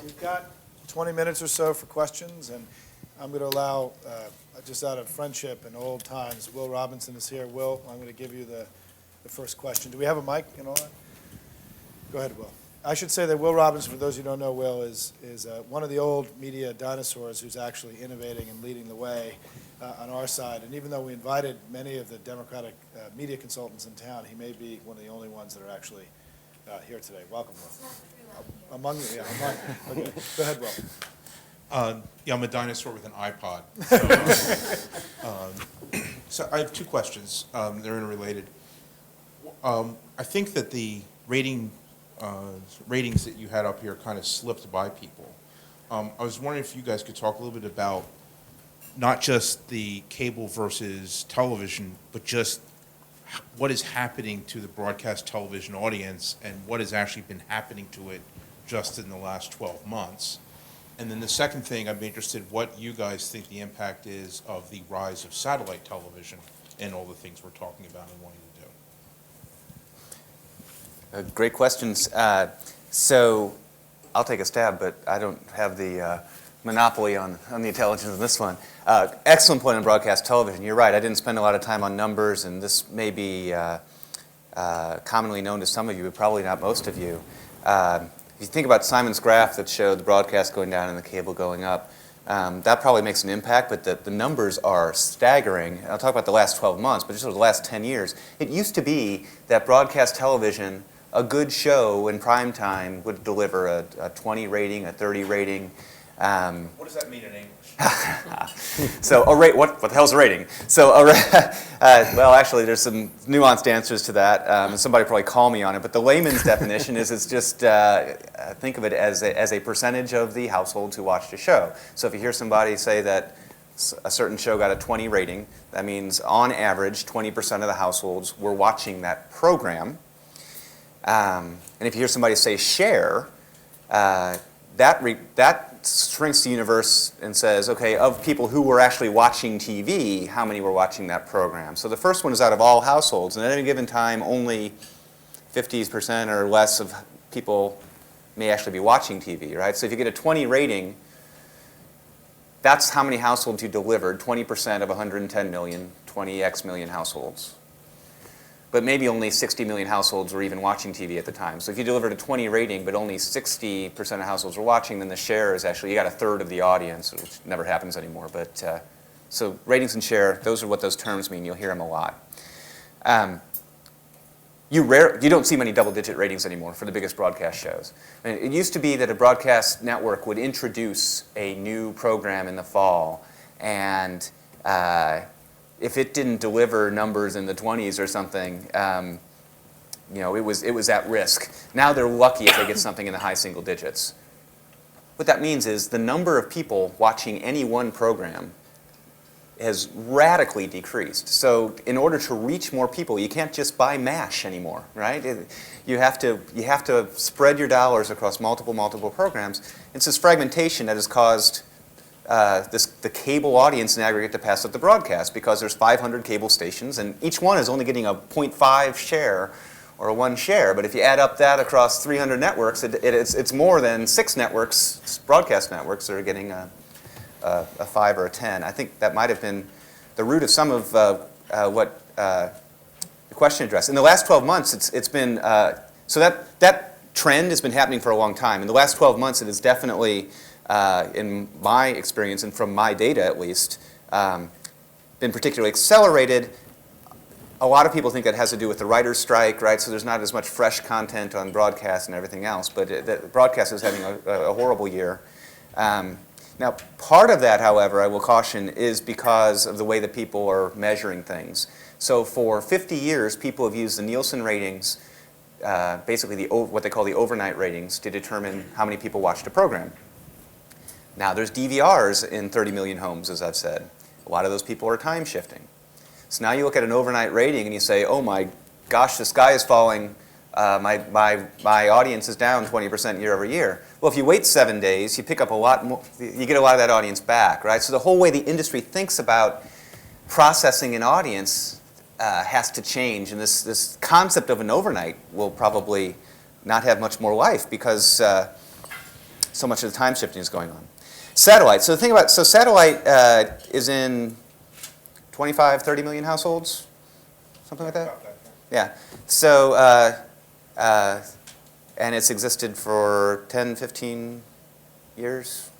We've got 20 minutes or so for questions, and I'm going to allow, just out of friendship and old times, Will Robinson is here. Will, I'm going to give you the first question. Do we have a mic and all that? Go ahead, Will. I should say that Will Robinson, for those who don't know Will, is one of the old media dinosaurs who's actually innovating and leading the way on our side. And even though we invited many of the Democratic media consultants in town, he may be one of the only ones that are actually here today. Welcome, Will. Among you, yeah, among you. Okay, go ahead, Will. Yeah, I'm a dinosaur with an iPod. So I have two questions. They're interrelated. I think that the ratings that you had up here kind of slipped by people. I was wondering if you guys could talk a little bit about not just the cable versus television, but just what is happening to the broadcast television audience and what has actually been happening to it just in the last 12 months. And then the second thing, I'm interested what you guys think the impact is of the rise of satellite television and all the things we're talking about and wanting to do. Great questions. So I'll take a stab, but I don't have the monopoly on the intelligence in this one. Excellent point on broadcast television. You're right. I didn't spend a lot of time on numbers, and this may be commonly known to some of you, but probably not most of you. If you think about Simon's graph that showed the broadcast going down and the cable going up, that probably makes an impact, but the numbers are staggering. I'll talk about the last 12 months, but just over the last 10 years. It used to be that broadcast television, a good show in prime time, would deliver a 20 rating, a 30 rating. What does that mean in English? So what the hell's a rating? So well, actually, there's some nuanced answers to that, and somebody probably call me on it. But the layman's definition is it's just think of it as a percentage of the households who watched a show. So if you hear somebody say that a certain show got a 20 rating, that means on average 20% of the households were watching that program. And if you hear somebody say share, that shrinks the universe and says, okay, of people who were actually watching TV, how many were watching that program? So the first one is out of all households, and at any given time, only 50% or less of people may actually be watching TV, right? So if you get a 20 rating, that's how many households you delivered, 20% of 110 million, 20x million households. But maybe only 60 million households were even watching TV at the time. So if you delivered a 20 rating, but only 60% of households were watching, then the share is actually, you got a third of the audience, which never happens anymore. But so ratings and share, those are what those terms mean. You'll hear them a lot. You don't see many double-digit ratings anymore for the biggest broadcast shows. I mean, it used to be that a broadcast network would introduce a new program in the fall, and if it didn't deliver numbers in the 20s or something, it was at risk. Now they're lucky if they get something in the high single digits. What that means is the number of people watching any one program has radically decreased. So in order to reach more people, you can't just buy MASH anymore, right? You have to spread your dollars across multiple programs. It's this fragmentation that has caused the cable audience in aggregate to pass up the broadcast because there's 500 cable stations and each one is only getting a 0.5 share or a 1 share. But if you add up that across 300 networks, it's more than 6 networks, broadcast networks, that are getting a 5 or a 10. I think that might have been the root of some of what the question addressed. In the last 12 months, it's been, so that trend has been happening for a long time. In the last 12 months, it has definitely, in my experience and from my data at least, been particularly accelerated. A lot of people think that has to do with the writer's strike, right? So there's not as much fresh content on broadcast and everything else, but the broadcast is having a horrible year. Now, part of that, however, I will caution, is because of the way that people are measuring things. So for 50 years, people have used the Nielsen ratings, basically what they call the overnight ratings, to determine how many people watched a program. Now, there's DVRs in 30 million homes, as I've said. A lot of those people are time shifting. So now you look at an overnight rating and you say, oh my gosh, the sky is falling. My audience is down 20% year over year. Well, if you wait 7 days, you pick up a lot more, you get a lot of that audience back, right? So the whole way the industry thinks about processing an audience has to change. And this concept of an overnight will probably not have much more life because some so much of the time shifting is going on. Satellite. So the thing about, so satellite is in 25, 30 million households, something like that? About that, Yeah. So, and it's existed for 10, 15 years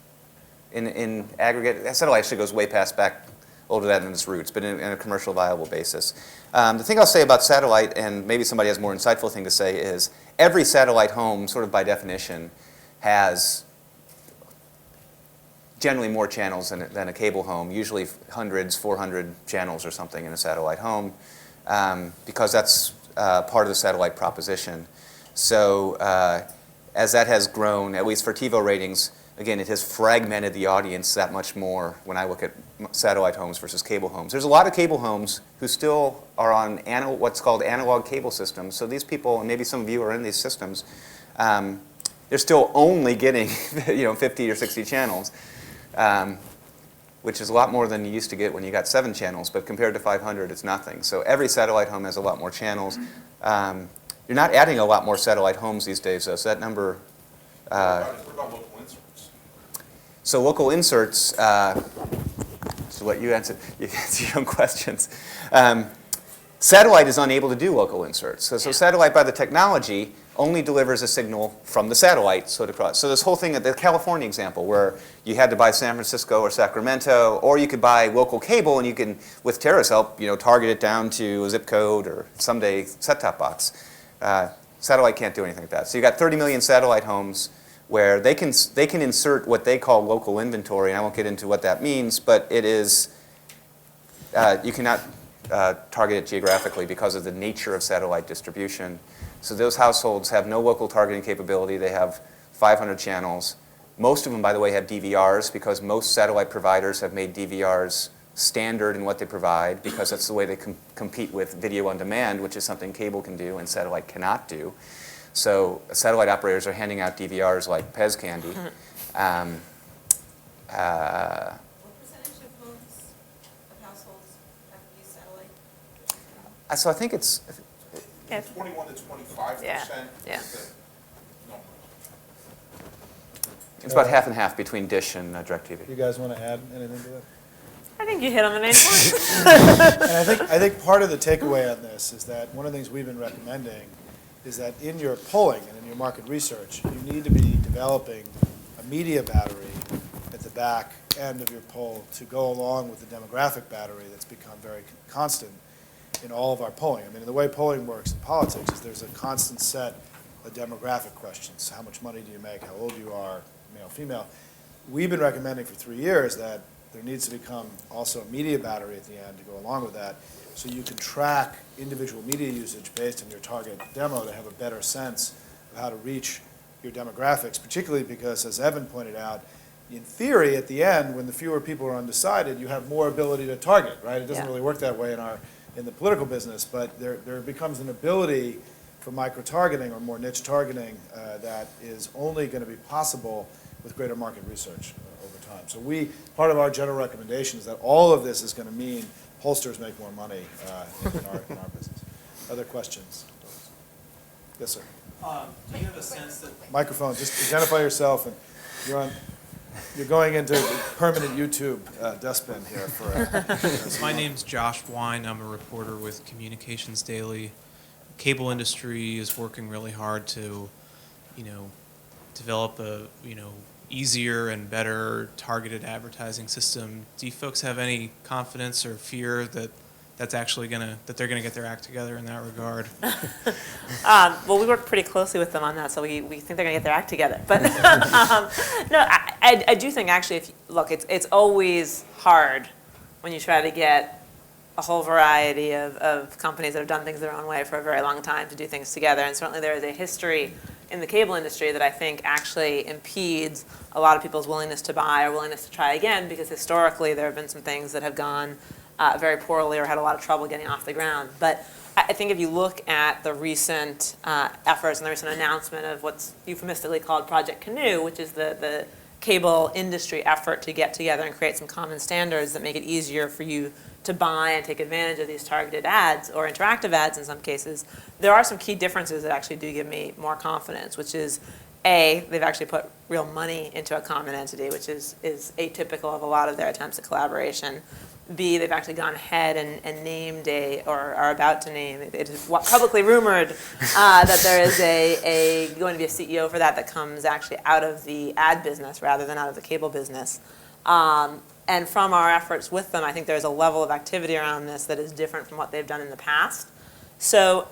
in aggregate. Satellite actually goes way past back older than its roots, but in a commercial viable basis. The thing I'll say about satellite, and maybe somebody has a more insightful thing to say, is every satellite home, sort of by definition, has generally more channels than a cable home, usually hundreds, 400 channels or something in a satellite home, because that's part of the satellite proposition. So as that has grown, at least for TiVo ratings, again, it has fragmented the audience that much more when I look at satellite homes versus cable homes. There's a lot of cable homes who still are on what's called analog cable systems. So these people, and maybe some of you are in these systems, they're still only getting 50 or 60 channels, which is a lot more than you used to get when you got 7 channels, but compared to 500, it's nothing. So every satellite home has a lot more channels. You're not adding a lot more satellite homes these days, though, so that number... what about local inserts? So local inserts, to let you answer your own questions. Satellite is unable to do local inserts. So satellite, by the technology, only delivers a signal from the satellite, so to cross. So this whole thing, the California example, where you had to buy San Francisco or Sacramento, or you could buy local cable, and you can, with Tara's help, target it down to a zip code or someday set-top box. Satellite can't do anything like that. So you got 30 million satellite homes where they can insert what they call local inventory, and I won't get into what that means, but it is, you cannot target it geographically because of the nature of satellite distribution. So those households have no local targeting capability. They have 500 channels. Most of them, by the way, have DVRs because most satellite providers have made DVRs standard in what they provide because that's the way they compete with video on demand, which is something cable can do and satellite cannot do. So satellite operators are handing out DVRs like Pez candy. What percentage of homes, of households have used satellite? So I think it's, 21 to 25%. Yeah. No. it's about half and half between Dish and DirecTV. You guys want to add anything to that? I think you hit on the main point. And I think part of the takeaway on this is that one of the things we've been recommending is that in your polling and in your market research, you need to be developing a media battery at the back end of your poll to go along with the demographic battery that's become very constant in all of our polling. I mean, the way polling works in politics is there's a constant set of demographic questions. How much money do you make? How old you are? Male, female. We've been recommending for 3 years that there needs to become also a media battery at the end to go along with that, so you can track individual media usage based on your target demo to have a better sense of how to reach your demographics, particularly because, as Evan pointed out, in theory, at the end, when the fewer people are undecided, you have more ability to target, right? It doesn't really work that way in the political business, but there becomes an ability for micro-targeting or more niche targeting that is only going to be possible with greater market research over time. So part of our general recommendation is that all of this is going to mean pollsters make more money in our business. Other questions? Yes, sir. Do you have a sense that Microphone, just identify yourself, and you're going into permanent YouTube dustbin here for my name's Josh Wine. I'm a reporter with Communications Daily. The cable industry is working really hard to, develop a, easier and better targeted advertising system. Do you folks have any confidence or fear that they're gonna get their act together in that regard? Well, we work pretty closely with them on that, so we think they're going to get their act together. But no, I do think actually, it's always hard when you try to get a whole variety of companies that have done things their own way for a very long time to do things together. And certainly there is a history in the cable industry that I think actually impedes a lot of people's willingness to buy or willingness to try again, because historically there have been some things that have gone very poorly or had a lot of trouble getting off the ground. But I think if you look at the recent efforts and the recent announcement of what's euphemistically called Project Canoe, which is the cable industry effort to get together and create some common standards that make it easier for you to buy and take advantage of these targeted ads or interactive ads in some cases, there are some key differences that actually do give me more confidence, which is they've actually put real money into a common entity, which is atypical of a lot of their attempts at collaboration. B, they've actually gone ahead and named or are about to name, it is publicly rumored that there is going to be a CEO for that comes actually out of the ad business rather than out of the cable business. And from our efforts with them, I think there's a level of activity around this that is different from what they've done in the past. So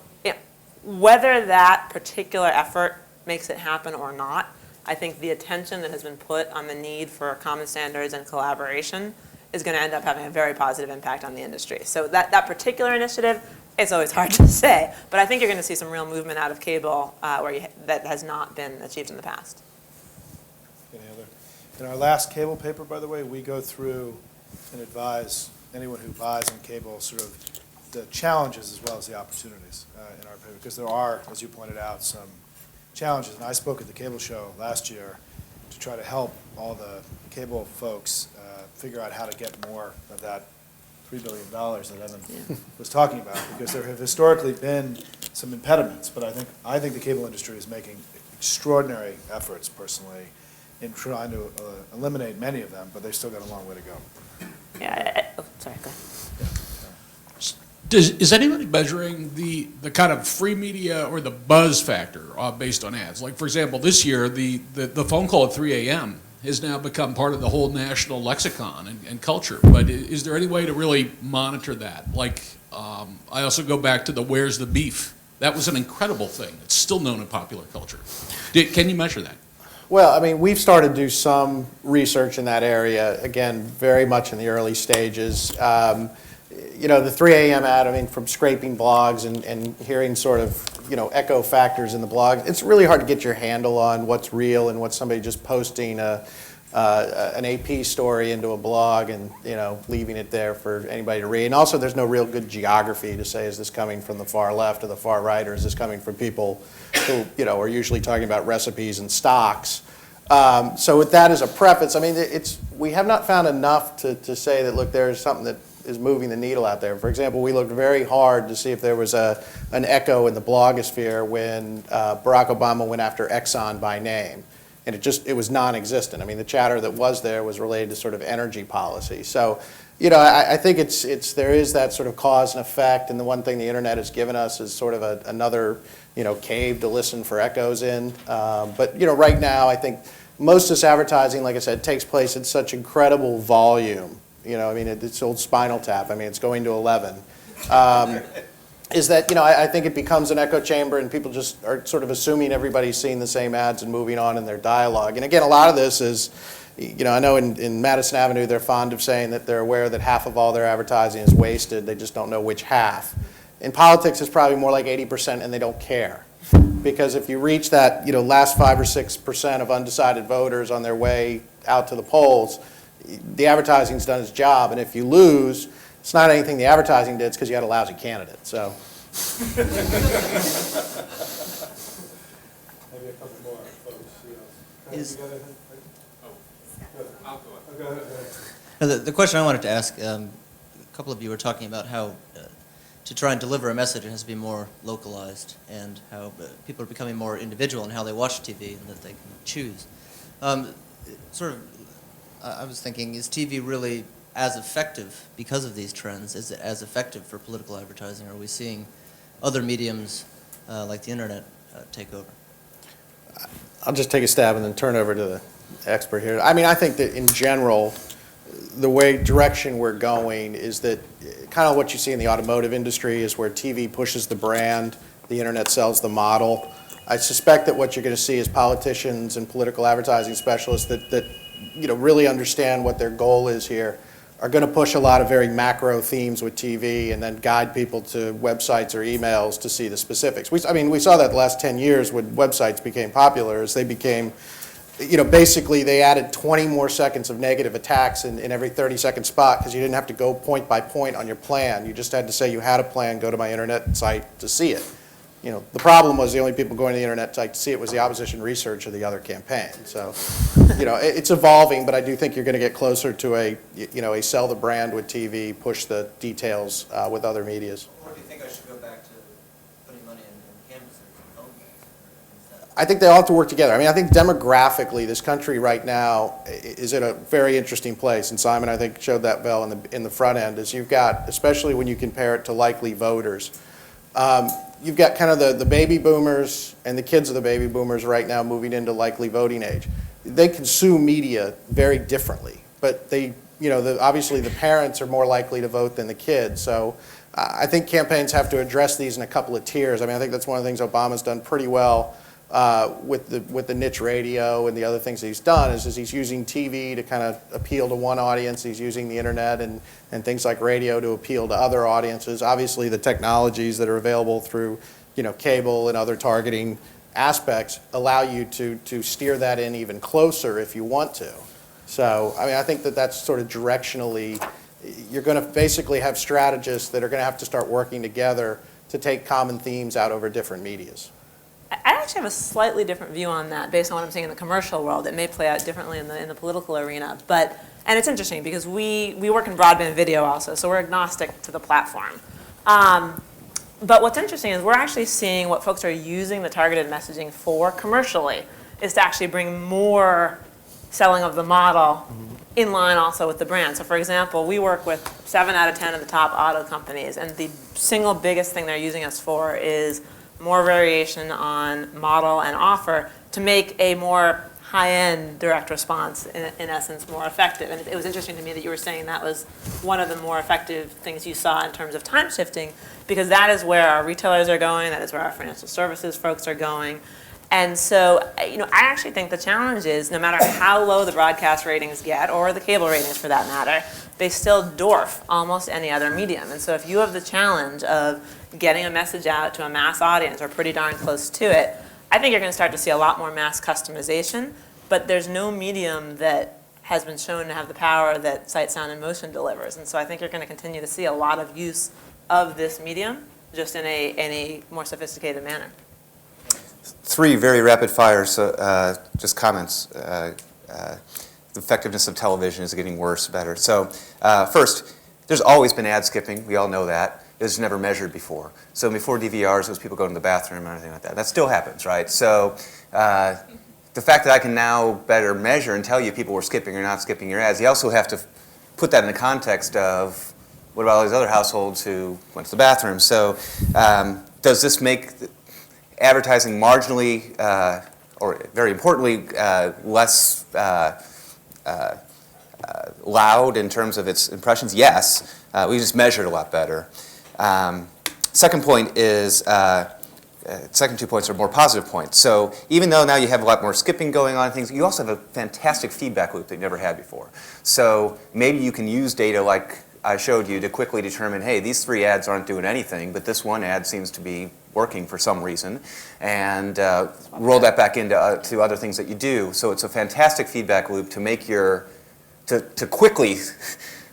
whether that particular effort makes it happen or not, I think the attention that has been put on the need for common standards and collaboration is going to end up having a very positive impact on the industry. So that particular initiative, it's always hard to say, but I think you're going to see some real movement out of cable that has not been achieved in the past. Any other? In our last cable paper, by the way, we go through and advise anyone who buys on cable sort of the challenges as well as the opportunities in our paper, because there are, as you pointed out, some challenges. And I spoke at the cable show last year to try to help all the cable folks figure out how to get more of that $3 billion that Evan was talking about, because there have historically been some impediments. But I think the cable industry is making extraordinary efforts, personally, in trying to eliminate many of them, but they've still got a long way to go. Sorry, go ahead. Is anybody measuring the kind of free media or the buzz factor based on ads? Like, for example, this year, the phone call at 3 a.m. has now become part of the whole national lexicon and culture. But is there any way to really monitor that? Like, I also go back to the "Where's the Beef?" That was an incredible thing. It's still known in popular culture. Can you measure that? Well, I mean, we've started to do some research in that area, again, very much in the early stages. The 3 a.m. ad, I mean, from scraping blogs and hearing sort of, echo factors in the blog, it's really hard to get your handle on what's real and what's somebody just posting an AP story into a blog and, leaving it there for anybody to read. And also, there's no real good geography to say, is this coming from the far left or the far right, or is this coming from people who, are usually talking about recipes and stocks. So with that as a preface, I mean, we have not found enough to say that, look, there's something that is moving the needle out there. For example, we looked very hard to see if there was an echo in the blogosphere when Barack Obama went after Exxon by name. And it was non-existent. I mean, the chatter that was there was related to sort of energy policy. So, I think there is that sort of cause and effect, and the one thing the internet has given us is sort of another, cave to listen for echoes in. But, right now, I think most of this advertising, like I said, takes place at such incredible volume. I mean, it's old Spinal Tap. I mean, it's going to 11. Is that, I think it becomes an echo chamber and people just are sort of assuming everybody's seeing the same ads and moving on in their dialogue. And again, a lot of this is, I know in Madison Avenue, they're fond of saying that they're aware that half of all their advertising is wasted. They just don't know which half. In politics, it's probably more like 80% and they don't care. Because if you reach that, last 5 or 6% of undecided voters on their way out to the polls, the advertising's done its job, and if you lose, it's not anything the advertising did, it's because you had a lousy candidate, so. Maybe a couple more folks. Go ahead. The question I wanted to ask, a couple of you were talking about how to try and deliver a message, it has to be more localized, and how people are becoming more individual in how they watch TV and that they can choose. I was thinking, is TV really as effective because of these trends? Is it as effective for political advertising? Are we seeing other mediums like the internet take over? I'll just take a stab and then turn over to the expert here. I mean, I think that in general, the direction we're going is that kind of what you see in the automotive industry is where TV pushes the brand, the internet sells the model. I suspect that what you're going to see is politicians and political advertising specialists that really understand what their goal is here are going to push a lot of very macro themes with TV and then guide people to websites or emails to see the specifics. We saw that the last 10 years when websites became popular, as they became, basically they added 20 more seconds of negative attacks in every 30-second spot because you didn't have to go point by point on your plan. You just had to say you had a plan, go to my internet site to see it. The problem was the only people going to the internet site to see it was the opposition research of the other campaign. So, it's evolving, but I do think you're going to get closer to a sell the brand with TV, push the details with other medias. Or do you think I should go back to putting money in canvassers and phone books? I think they all have to work together. I mean, I think demographically, this country right now is in a very interesting place. And Simon, I think, showed that well in the front end, is you've got, especially when you compare it to likely voters, you've got kind of the baby boomers and the kids of the baby boomers right now moving into likely voting age. They consume media very differently, but they, obviously the parents are more likely to vote than the kids. So I think campaigns have to address these in a couple of tiers. I mean, I think that's one of the things Obama's done pretty well with the niche radio and the other things that he's done is he's using TV to kind of appeal to one audience. He's using the internet and things like radio to appeal to other audiences. Obviously, the technologies that are available through cable and other targeting aspects allow you to steer that in even closer if you want to. So, I mean, I think that's sort of directionally, you're going to basically have strategists that are going to have to start working together to take common themes out over different medias. I actually have a slightly different view on that based on what I'm seeing in the commercial world. It may play out differently in the political arena, and it's interesting because we work in broadband video also, so we're agnostic to the platform. But what's interesting is we're actually seeing what folks are using the targeted messaging for commercially is to actually bring more selling of the model in line also with the brand. So for example, we work with 7 out of 10 of the top auto companies, and the single biggest thing they're using us for is more variation on model and offer to make a more high-end direct response, in essence, more effective. And it was interesting to me that you were saying that was one of the more effective things you saw in terms of time shifting, because that is where our retailers are going, that is where our financial services folks are going. And so, I actually think the challenge is no matter how low the broadcast ratings get, or the cable ratings for that matter, they still dwarf almost any other medium. And so if you have the challenge of getting a message out to a mass audience or pretty darn close to it, I think you're going to start to see a lot more mass customization, but there's no medium that has been shown to have the power that Sight, Sound, and Motion delivers. And so I think you're going to continue to see a lot of use of this medium, just in a more sophisticated manner. 3 very rapid fires, just comments. The effectiveness of television is getting worse, better. So first, there's always been ad skipping. We all know that. It was never measured before. So before DVRs, it was people going to the bathroom and everything like that. That still happens, right? So the fact that I can now better measure and tell you people were skipping or not skipping your ads, you also have to put that in the context of what about all these other households who went to the bathroom? So does this make advertising marginally, or very importantly, less loud in terms of its impressions? Yes. We just measured a lot better. Second point is, second 2 points are more positive points. So even though now you have a lot more skipping going on and things, you also have a fantastic feedback loop that you never had before. So maybe you can use data like I showed you to quickly determine, hey, these 3 ads aren't doing anything, but this one ad seems to be working for some reason, and roll that back into to other things that you do. So it's a fantastic feedback loop to make to quickly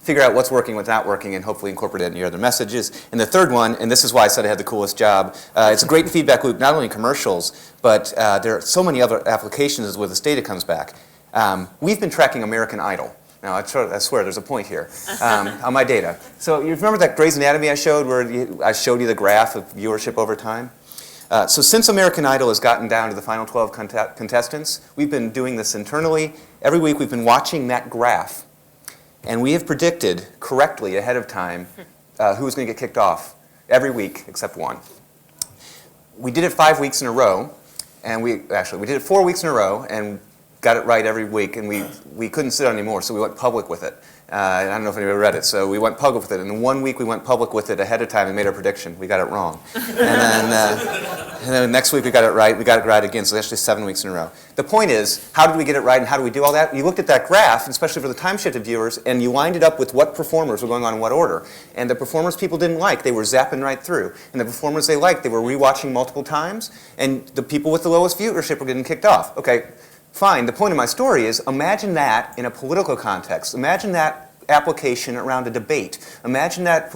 figure out what's working, what's not working, and hopefully incorporate it in your other messages. And the third one, and this is why I said I had the coolest job, it's a great feedback loop, not only in commercials, but there are so many other applications where this data comes back. We've been tracking American Idol. Now, I swear there's a point here on my data. So you remember that Grey's Anatomy I showed where I showed you the graph of viewership over time? So since American Idol has gotten down to the final 12 contestants, we've been doing this internally. Every week we've been watching that graph. And we have predicted correctly ahead of time who was going to get kicked off every week except one. We did it 5 weeks in a row. And we did it 4 weeks in a row and got it right every week, and we couldn't sit on it anymore, so we went public with it. I don't know if anybody read it, so we went public with it. And in 1 week, we went public with it ahead of time and made our prediction. We got it wrong. And then next week, we got it right. We got it right again, so actually 7 weeks in a row. The point is, how did we get it right, and how do we do all that? You looked at that graph, especially for the time-shifted viewers, and you lined it up with what performers were going on in what order. And the performers people didn't like, they were zapping right through. And the performers they liked, they were rewatching multiple times. And the people with the lowest viewership were getting kicked off. Okay. Fine. The point of my story is imagine that in a political context. Imagine that application around a debate. Imagine that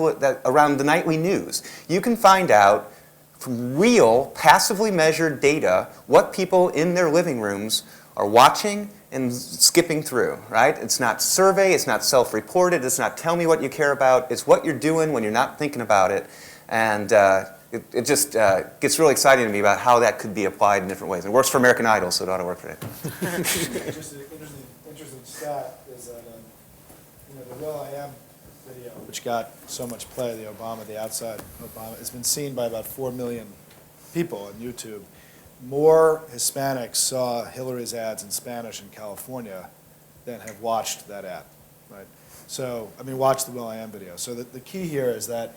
around the nightly news. You can find out from real, passively measured data what people in their living rooms are watching and skipping through, right? It's not survey, it's not self-reported, it's not tell me what you care about, it's what you're doing when you're not thinking about it. And it just gets really exciting to me about how that could be applied in different ways. It works for American Idol, so it ought to work for it. Interesting stat is that, the will.i.am video, which got so much play, the outside Obama, it's been seen by about 4 million people on YouTube. More Hispanics saw Hillary's ads in Spanish in California than have watched that ad, right? So, watch the will.i.am video. So the key here is that,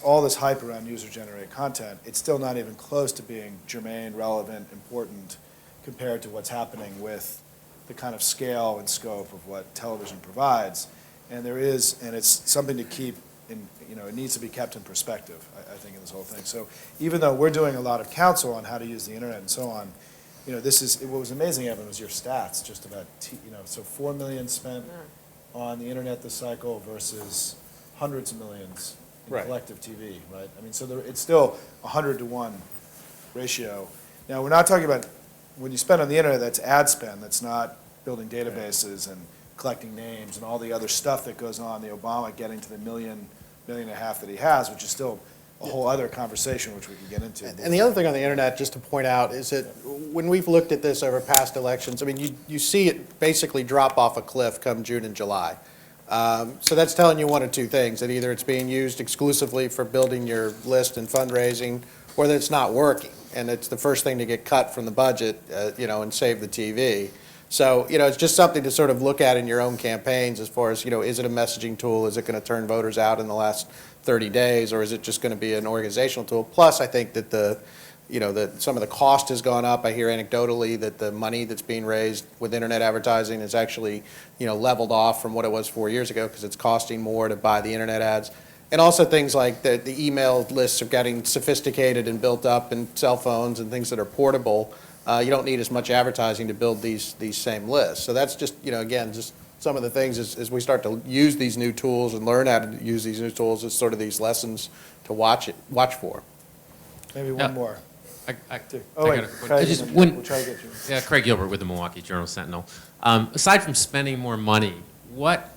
all this hype around user-generated content, it's still not even close to being germane, relevant, important compared to what's happening with the kind of scale and scope of what television provides. And it's something to keep it needs to be kept in perspective, I think, in this whole thing. So even though we're doing a lot of counsel on how to use the internet and so on, what was amazing, Evan, was your stats just about, so 4 million spent on the internet this cycle versus hundreds of millions in Right. collective TV, right? So it's still 100-to-1 ratio. Now, we're not talking about, when you spend on the internet, that's ad spend, that's not building databases and collecting names and all the other stuff that goes on, the Obama getting to the million and a half that he has, which is still a whole other conversation which we can get into. And the other thing on the internet, just to point out, is that when we've looked at this over past elections, you see it basically drop off a cliff come June and July. So that's telling you one of two things, that either it's being used exclusively for building your list and fundraising, or that it's not working, and it's the first thing to get cut from the budget, and save the TV. So, it's just something to sort of look at in your own campaigns as far as, is it a messaging tool? Is it going to turn voters out in the last 30 days, or is it just going to be an organizational tool? Plus, I think that that some of the cost has gone up. I hear anecdotally that the money that's being raised with internet advertising is actually, leveled off from what it was 4 years ago because it's costing more to buy the internet ads. And also things like the email lists are getting sophisticated and built up, and cell phones and things that are portable. You don't need as much advertising to build these same lists. So that's just, again, just some of the things as we start to use these new tools and learn how to use these new tools, is sort of these lessons to watch for. Maybe one more. I Oh, wait, got a quick- Craig, I just- and then when- we'll try to get you. Yeah, Craig Gilbert with the Milwaukee Journal-Sentinel. Aside from spending more money, what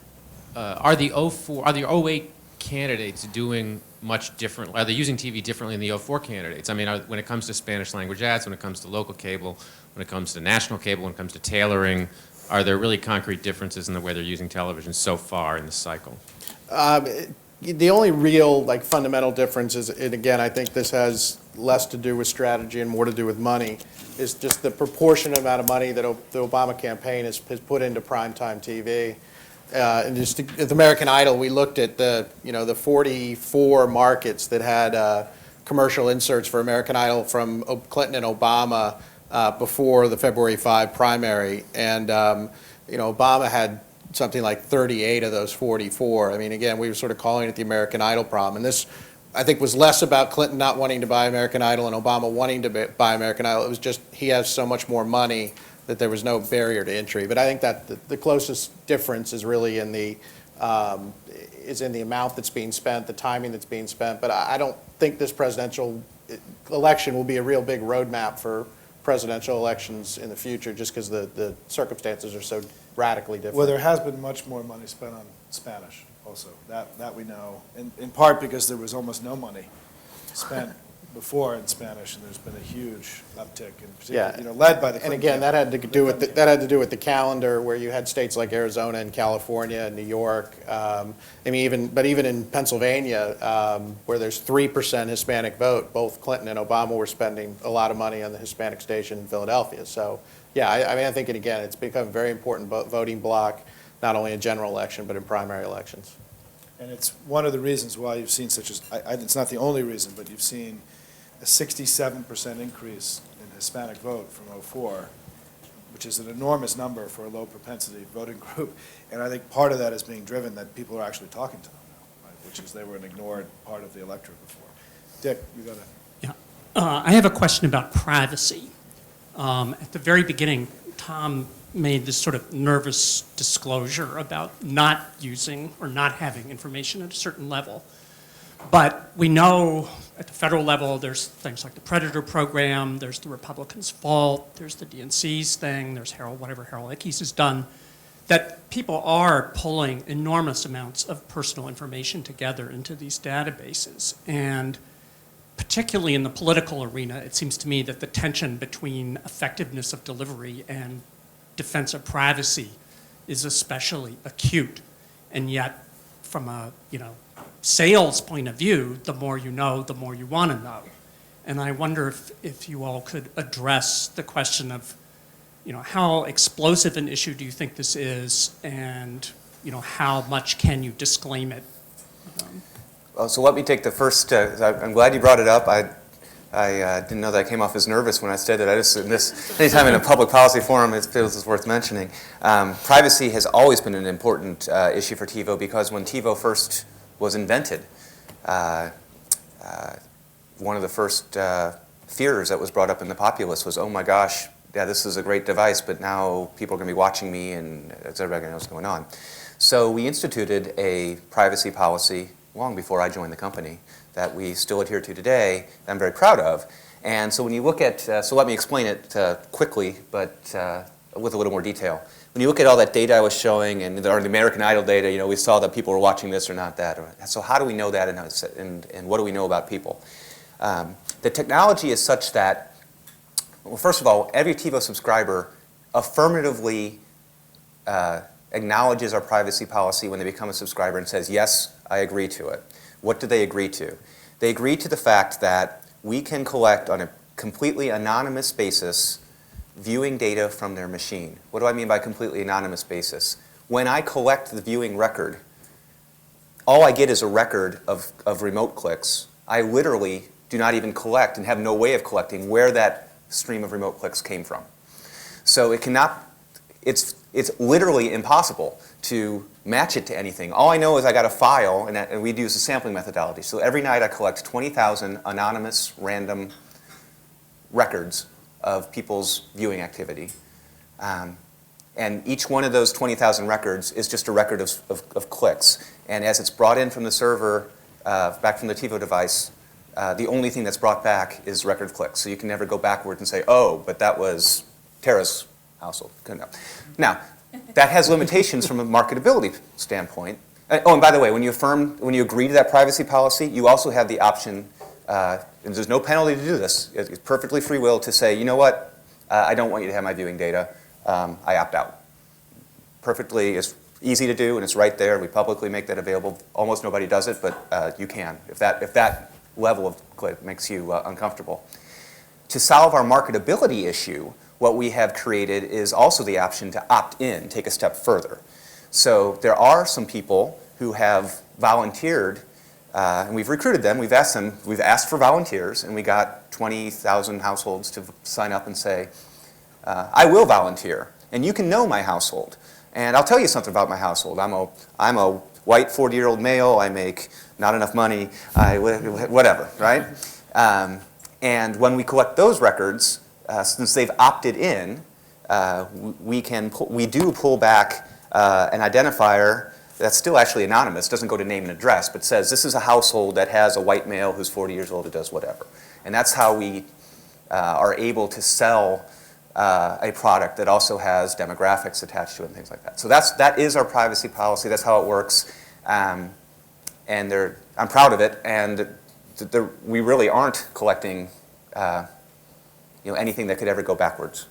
are the 08 candidates doing much different? Are they using TV differently than the 04 candidates? When it comes to Spanish language ads, when it comes to local cable, when it comes to national cable, when it comes to tailoring, are there really concrete differences in the way they're using television so far in the cycle? The only real fundamental difference is, and again, I think this has less to do with strategy and more to do with money, is just the proportionate amount of money that the Obama campaign has put into primetime TV. And just at American Idol, we looked at the 44 markets that had commercial inserts for American Idol from Clinton and Obama before the February 5 primary, and Obama had something like 38 of those 44. Again, we were sort of calling it the American Idol problem, and this, I think, was less about Clinton not wanting to buy American Idol and Obama wanting to buy American Idol. It was just he has so much more money that there was no barrier to entry. But I think that the closest difference is really in the amount that's being spent, the timing that's being spent. But I don't think this presidential election will be a real big roadmap for presidential elections in the future, just because the circumstances are so radically different. Well, there has been much more money spent on Spanish also. That we know, in part because there was almost no money spent before in Spanish, and there's been a huge uptick, in particular, led by the And Clinton again, that campaign. had to do with that had to do with the calendar, where you had states like Arizona and California and New York. Even in Pennsylvania, where there's 3% Hispanic vote, both Clinton and Obama were spending a lot of money on the Hispanic station in Philadelphia. So, yeah, I think again, it's become a very important voting bloc, not only in general election but in primary elections. And it's one of the reasons why you've seen it's not the only reason, but you've seen a 67% increase in Hispanic vote from '04, which is an enormous number for a low propensity voting group. And I think part of that is being driven that people are actually talking to them now, right? Which is they were an ignored part of the electorate before. Dick, you got to. Yeah. I have a question about privacy. At the very beginning, Tom made this sort of nervous disclosure about not using or not having information at a certain level. But we know at the federal level, there's things like the Predator program, there's the Republicans' fault, there's the DNC's thing, there's whatever Harold Ickes has done, that people are pulling enormous amounts of personal information together into these databases. And particularly in the political arena, it seems to me that the tension between effectiveness of delivery and defense of privacy is especially acute. And yet, from a sales point of view, the more you know, the more you want to know. And I wonder if you all could address the question of, how explosive an issue do you think this is, and how much can you disclaim it? Well, so let me take the first. I'm glad you brought it up. I didn't know that I came off as nervous when I said it. Anytime in a public policy forum, it feels it's worth mentioning. Privacy has always been an important issue for TiVo, because when TiVo first was invented, one of the first fears that was brought up in the populace was, oh my gosh, yeah, this is a great device, but now people are going to be watching me, and everybody knows what's going on. So we instituted a privacy policy long before I joined the company that we still adhere to today, that I'm very proud of. And so when you look at, so let me explain it quickly, but with a little more detail. When you look at all that data I was showing, and the American Idol data, we saw that people were watching this or not that. So how do we know that, and what do we know about people? The technology is such that, well, first of all, every TiVo subscriber affirmatively acknowledges our privacy policy when they become a subscriber and says, yes, I agree to it. What do they agree to? They agree to the fact that we can collect on a completely anonymous basis viewing data from their machine. What do I mean by completely anonymous basis? When I collect the viewing record, all I get is a record of remote clicks. I literally do not even collect, and have no way of collecting, where that stream of remote clicks came from. So it's literally impossible to match it to anything. All I know is I got a file, and we use a sampling methodology. So every night I collect 20,000 anonymous, random records of people's viewing activity. And each one of those 20,000 records is just a record of clicks. And as it's brought in from the server, back from the TiVo device, the only thing that's brought back is record of clicks. So you can never go backward and say, oh, but that was Tara's household. Now, that has limitations from a marketability standpoint. Oh, and by the way, when you agree to that privacy policy, you also have the option, and there's no penalty to do this, it's perfectly free will to say, you know what, I don't want you to have my viewing data, I opt out. Perfectly, it's easy to do, and it's right there. We publicly make that available. Almost nobody does it, but you can, if that level of click makes you uncomfortable. To solve our marketability issue, what we have created is also the option to opt in, take a step further. So there are some people who have volunteered, and we've recruited them, we've asked for volunteers, and we got 20,000 households to sign up and say, I will volunteer, and you can know my household. And I'll tell you something about my household. I'm a white 40-year-old male, I make not enough money, whatever, right? And when we collect those records, since they've opted in, we do pull back an identifier that's still actually anonymous, doesn't go to name and address, but says this is a household that has a white male who's 40 years old who does whatever. And that's how we are able to sell a product that also has demographics attached to it and things like that. So that is our privacy policy. That's how it works. And I'm proud of it. And we really aren't collecting anything that could ever go backwards.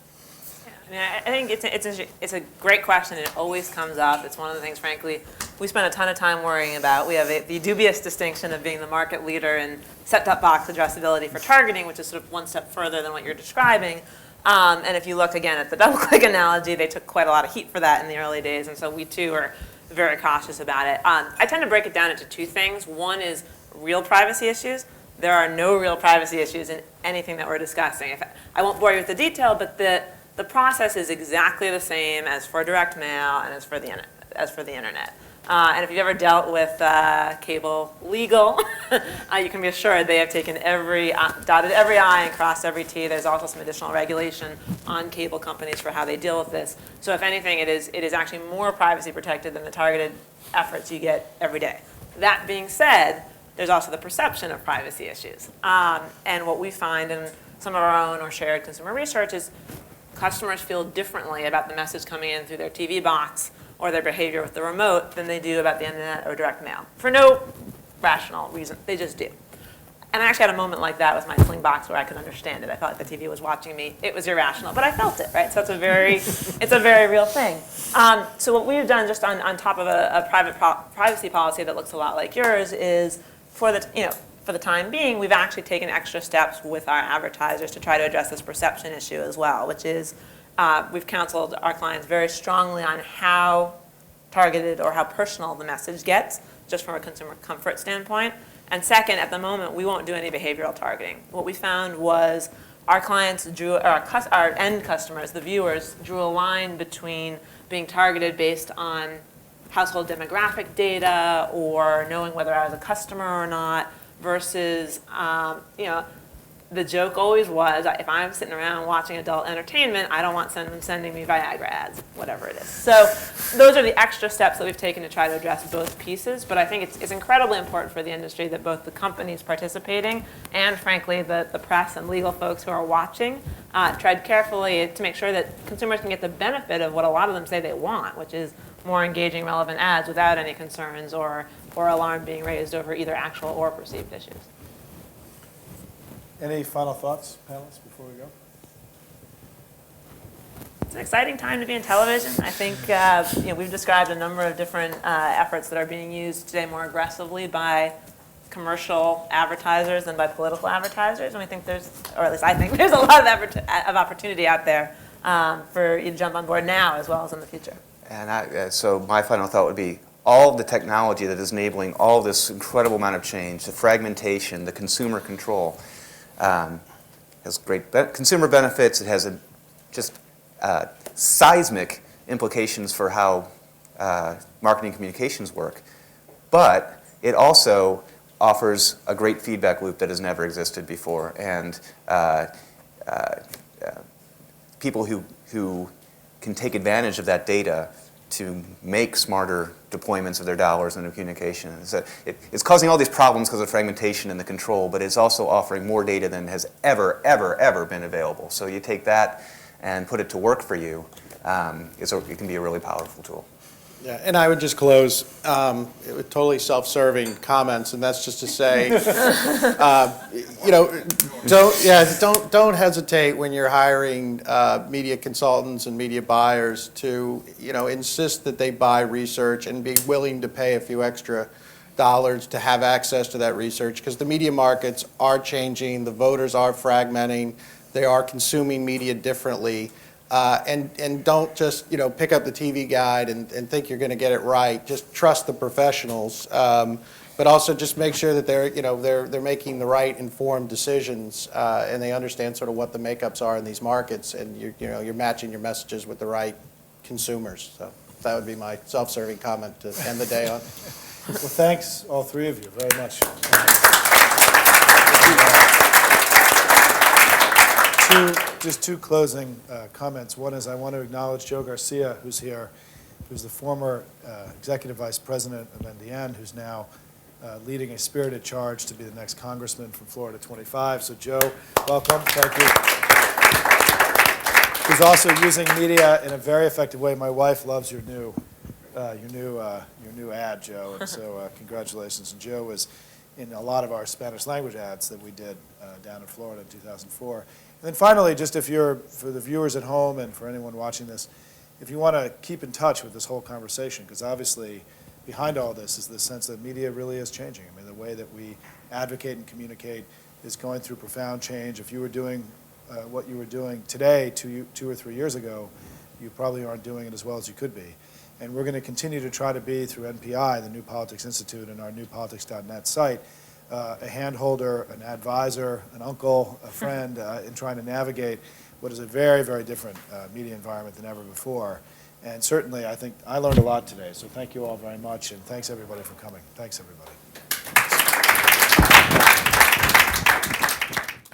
Yeah, I mean, I think it's a great question. It always comes up. It's one of the things, frankly, we spend a ton of time worrying about. We have the dubious distinction of being the market leader in set-top box addressability for targeting, which is sort of one step further than what you're describing. And if you look again at the double-click analogy, they took quite a lot of heat for that in the early days, and so we too are very cautious about it. I tend to break it down into two things. One is real privacy issues. There are no real privacy issues in anything that we're discussing. I won't bore you with the detail, but the process is exactly the same as for direct mail and as for the internet. And if you've ever dealt with cable legal, you can be assured they have taken dotted every I and crossed every T. There's also some additional regulation on cable companies for how they deal with this. So if anything, it is actually more privacy protected than the targeted efforts you get every day. That being said, there's also the perception of privacy issues. And what we find in some of our own or shared consumer research is customers feel differently about the message coming in through their TV box or their behavior with the remote than they do about the internet or direct mail, for no rational reason. They just do. And I actually had a moment like that with my Sling box where I could understand it. I felt like the TV was watching me. It was irrational, but I felt it, right? So it's a very real thing. So what we've done just on top of a privacy policy that looks a lot like yours is for the time being, we've actually taken extra steps with our advertisers to try to address this perception issue as well, which is we've counseled our clients very strongly on how targeted or how personal the message gets, just from a consumer comfort standpoint. And second, at the moment, we won't do any behavioral targeting. What we found was our clients our end customers, the viewers, drew a line between being targeted based on household demographic data or knowing whether I was a customer or not versus, the joke always was, if I'm sitting around watching adult entertainment, I don't want someone sending me Viagra ads, whatever it is. So those are the extra steps that we've taken to try to address both pieces. But I think it's incredibly important for the industry that both the companies participating and, frankly, the press and legal folks who are watching tread carefully to make sure that consumers can get the benefit of what a lot of them say they want, which is more engaging, relevant ads without any concerns or alarm being raised over either actual or perceived issues. Any final thoughts, panelists, before we go? It's an exciting time to be in television. I think we've described a number of different efforts that are being used today more aggressively by commercial advertisers than by political advertisers. And we think or at least I think there's a lot of opportunity out there for you to jump on board now as well as in the future. And so my final thought would be all of the technology that is enabling all of this incredible amount of change, the fragmentation, the consumer control, has great consumer benefits. It has just seismic implications for how marketing communications work. But it also offers a great feedback loop that has never existed before. And people who can take advantage of that data to make smarter deployments of their dollars into communication. It's causing all these problems because of fragmentation and the control, but it's also offering more data than has ever been available. So you take that and put it to work for you, it can be a really powerful tool. Yeah, and I would just close with totally self-serving comments, and that's just to say, don't hesitate when you're hiring media consultants and media buyers to, insist that they buy research and be willing to pay a few extra dollars to have access to that research, because the media markets are changing, the voters are fragmenting, they are consuming media differently. And don't just pick up the TV guide and think you're going to get it right. Just trust the professionals, but also just make sure that they're making the right informed decisions and they understand sort of what the makeups are in these markets, and you're matching your messages with the right consumers. So that would be my self-serving comment to end the day on. Well, thanks, all three of you, very much. Just two closing comments. One is I want to acknowledge Joe Garcia, who's here, who's the former executive vice president of NDN, who's now leading a spirited charge to be the next congressman from Florida 25. So Joe, welcome. Thank you. Who's also using media in a very effective way. My wife loves your new ad, Joe, and so congratulations. And Joe was in a lot of our Spanish language ads that we did down in Florida in 2004. And then finally, just for the viewers at home and for anyone watching this, if you want to keep in touch with this whole conversation, because obviously behind all this is the sense that media really is changing. I mean, the way that we advocate and communicate is going through profound change. If you were doing what you were doing today 2 or 3 years ago, you probably aren't doing it as well as you could be. And we're going to continue to try to be, through NPI, the New Politics Institute, and our newpolitics.net site, a handholder, an advisor, an uncle, a friend in trying to navigate what is a very, very different media environment than ever before. And certainly, I think I learned a lot today, so thank you all very much, and thanks everybody for coming. Thanks, everybody.